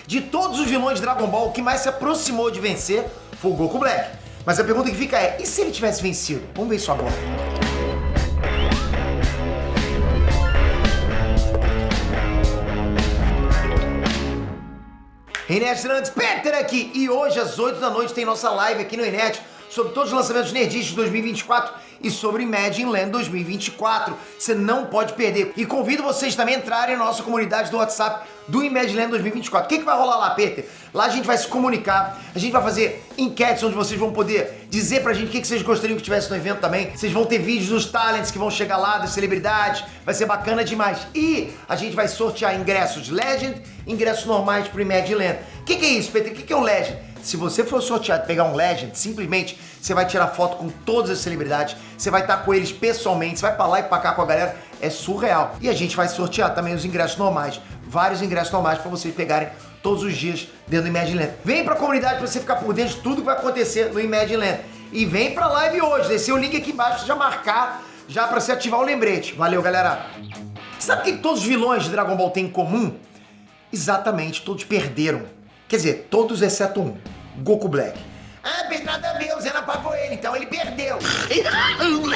De todos os vilões de Dragon Ball, o que mais se aproximou de vencer foi o Goku Black. Mas a pergunta que fica é, e se ele tivesse vencido? Vamos ver isso agora. Inet Nantes, Peter aqui, e hoje às 8 da noite tem nossa live aqui no Inet sobre todos os lançamentos nerdistas de 2024 e sobre Imagine Land 2024. Você não pode perder. E convido vocês também a entrarem na nossa comunidade do WhatsApp do Imagine Land 2024. O que vai rolar lá, Peter? Lá a gente vai se comunicar, a gente vai fazer enquetes onde vocês vão poder dizer pra gente o que vocês gostariam que tivesse no evento também. Vocês vão ter vídeos dos talents que vão chegar lá, das celebridades, vai ser bacana demais. E a gente vai sortear ingressos Legend, ingressos normais pro Imagine Land. O que é isso, Peter? O que é um Legend? Se você for sorteado e pegar um Legend, simplesmente você vai tirar foto com todas as celebridades, você vai estar com eles pessoalmente, você vai pra lá e pra cá com a galera, é surreal. E a gente vai sortear também os ingressos normais, vários ingressos normais pra vocês pegarem todos os dias dentro do Imagine Land. Vem pra comunidade pra você ficar por dentro de tudo que vai acontecer no Imagine Land. E vem pra live hoje, descer o link aqui embaixo pra você já marcar, já pra você ativar o lembrete. Valeu, galera! Sabe o que todos os vilões de Dragon Ball têm em comum? Exatamente, todos perderam. Quer dizer, todos exceto um, Goku Black. Ah, fez nada a ver, o Zeno apagou ele, então ele perdeu.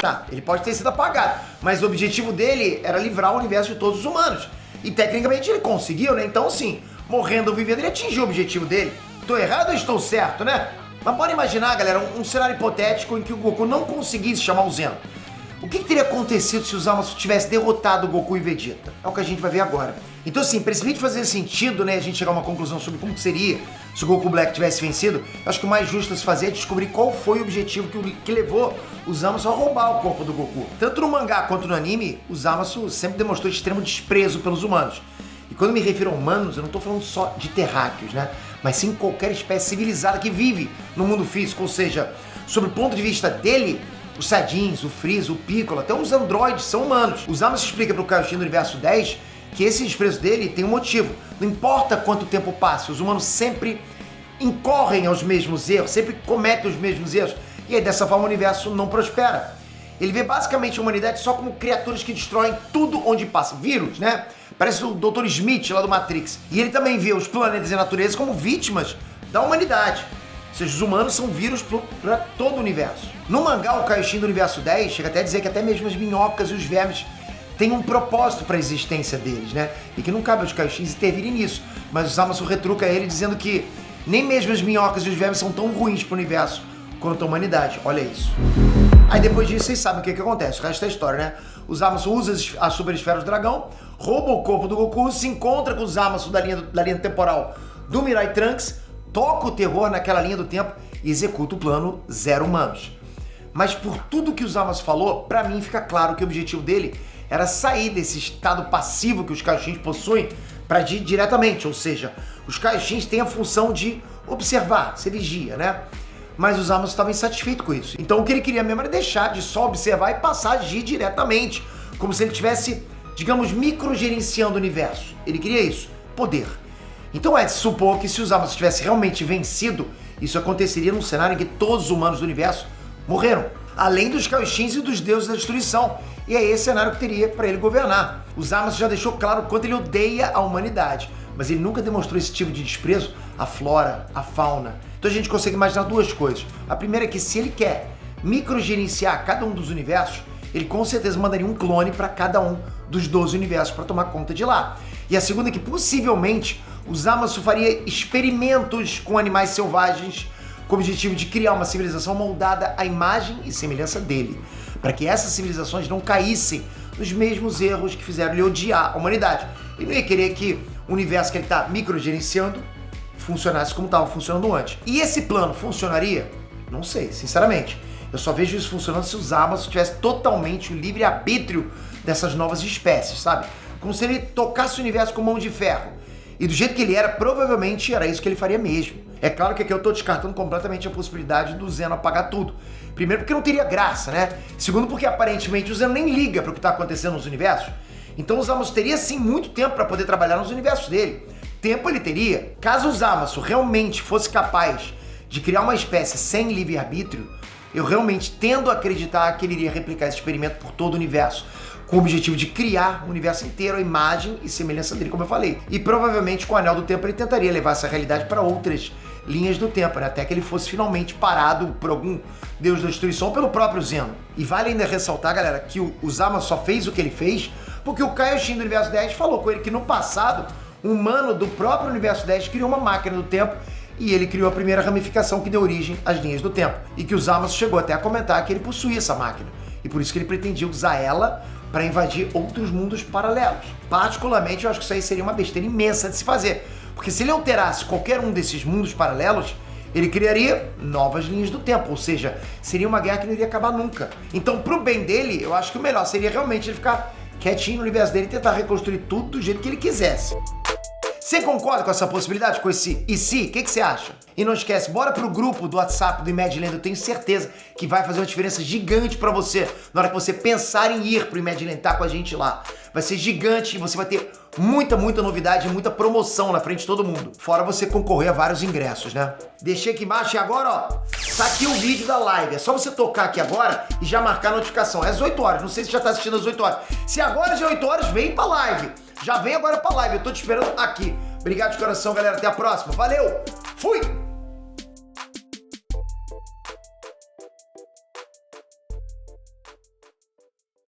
Tá, ele pode ter sido apagado, mas o objetivo dele era livrar o universo de todos os humanos. E tecnicamente ele conseguiu, né? Então sim, morrendo ou vivendo, ele atingiu o objetivo dele. Tô errado ou estou certo, né? Mas pode imaginar, galera, um cenário hipotético em que o Goku não conseguisse chamar o Zeno. O que teria acontecido se o Zamasu tivesse derrotado o Goku e Vegeta? É o que a gente vai ver agora. Então assim, pra esse vídeo fazer sentido, né, a gente chegar a uma conclusão sobre como seria se o Goku Black tivesse vencido, eu acho que o mais justo a se fazer é descobrir qual foi o objetivo que levou o Zamasu a roubar o corpo do Goku. Tanto no mangá quanto no anime, o Zamasu sempre demonstrou extremo desprezo pelos humanos. E quando me refiro a humanos, eu não tô falando só de terráqueos, né, mas sim qualquer espécie civilizada que vive no mundo físico, ou seja, sob o ponto de vista dele, os Saiyajins, o Freeza, o Piccolo, até os androides são humanos. O Zamasu explica pro Kaioshin do Universo 10 que esse desprezo dele tem um motivo. Não importa quanto tempo passe, os humanos sempre incorrem aos mesmos erros, sempre cometem os mesmos erros. E aí dessa forma o universo não prospera. Ele vê basicamente a humanidade só como criaturas que destroem tudo onde passa. Vírus, né? Parece o Dr. Smith lá do Matrix. E ele também vê os planetas e a natureza como vítimas da humanidade. Ou seja, os humanos são vírus para todo o universo. No mangá, o Kaioshin do Universo 10 chega até a dizer que até mesmo as minhocas e os vermes têm um propósito para a existência deles, né? E que não cabe aos Kaioshins intervirem nisso. Mas o Zamasu retruca ele dizendo que nem mesmo as minhocas e os vermes são tão ruins para o universo quanto a humanidade. Olha isso. Aí depois disso, vocês sabem o que acontece. O resto é história, né? O Zamasu usa a super esfera do dragão, rouba o corpo do Goku, se encontra com o Zamasu da linha temporal do Mirai Trunks, toca o terror naquela linha do tempo e executa o plano Zero Humanos. Mas por tudo que o Zamasu falou, pra mim fica claro que o objetivo dele era sair desse estado passivo que os Kaioshins possuem para agir diretamente, ou seja, os Kaioshins têm a função de observar, ser vigia, né? Mas o Zamasu estava insatisfeito com isso. Então o que ele queria mesmo era deixar de só observar e passar a agir diretamente, como se ele estivesse, digamos, microgerenciando o universo. Ele queria isso, poder. Então é de supor que se o Zamasu tivesse realmente vencido, isso aconteceria num cenário em que todos os humanos do universo morreram, além dos Kaioshins e dos deuses da destruição. E é esse cenário que teria para ele governar. O Zamasu já deixou claro o quanto ele odeia a humanidade, mas ele nunca demonstrou esse tipo de desprezo à flora, à fauna. Então a gente consegue imaginar duas coisas. A primeira é que se ele quer microgerenciar cada um dos universos, ele com certeza mandaria um clone para cada um dos 12 universos para tomar conta de lá. E a segunda é que possivelmente o Zamasu faria experimentos com animais selvagens com o objetivo de criar uma civilização moldada à imagem e semelhança dele, para que essas civilizações não caíssem nos mesmos erros que fizeram ele odiar a humanidade. Ele não ia querer que o universo que ele está microgerenciando funcionasse como estava funcionando antes. E esse plano funcionaria? Não sei, sinceramente. Eu só vejo isso funcionando se o Zamasu tivesse totalmente o livre-arbítrio dessas novas espécies, sabe? Como se ele tocasse o universo com mão de ferro. E do jeito que ele era, provavelmente era isso que ele faria mesmo. É claro que aqui eu tô descartando completamente a possibilidade do Zeno apagar tudo. Primeiro porque não teria graça, né? Segundo porque aparentemente o Zeno nem liga para o que tá acontecendo nos universos. Então o Zamasu teria sim muito tempo para poder trabalhar nos universos dele. Tempo ele teria. Caso o Zamasu realmente fosse capaz de criar uma espécie sem livre-arbítrio, eu realmente tendo a acreditar que ele iria replicar esse experimento por todo o universo. com o objetivo de criar o universo inteiro, a imagem e semelhança dele, como eu falei. E provavelmente com o Anel do Tempo ele tentaria levar essa realidade para outras linhas do tempo, né? Até que ele fosse finalmente parado por algum deus da destruição ou pelo próprio Zeno. E vale ainda ressaltar, galera, que o Zama só fez o que ele fez porque o Kaioshin do Universo 10 falou com ele que no passado, um humano do próprio Universo 10 criou uma máquina do tempo e ele criou a primeira ramificação que deu origem às linhas do tempo. E que o Zamasu chegou até a comentar que ele possuía essa máquina. E por isso que ele pretendia usar ela para invadir outros mundos paralelos. Particularmente, eu acho que isso aí seria uma besteira imensa de se fazer. Porque se ele alterasse qualquer um desses mundos paralelos, ele criaria novas linhas do tempo. Ou seja, seria uma guerra que não iria acabar nunca. Então, pro bem dele, eu acho que o melhor seria realmente ele ficar quietinho no universo dele e tentar reconstruir tudo do jeito que ele quisesse. Você concorda com essa possibilidade, com esse e se? O que você acha? E não esquece, bora pro grupo do WhatsApp do Imagine Land, eu tenho certeza que vai fazer uma diferença gigante pra você na hora que você pensar em ir pro Imagine Land, tá com a gente lá. Vai ser gigante e você vai ter muita novidade e muita promoção na frente de todo mundo. Fora você concorrer a vários ingressos, né? Deixei aqui embaixo e agora, ó, tá aqui o vídeo da live. É só você tocar aqui agora e já marcar a notificação. É às 8 horas, não sei se já tá assistindo às 8 horas. Se agora já é 8 horas, vem pra live. Já vem agora pra live, eu tô te esperando aqui. Obrigado de coração, galera. Até a próxima. Valeu! Fui!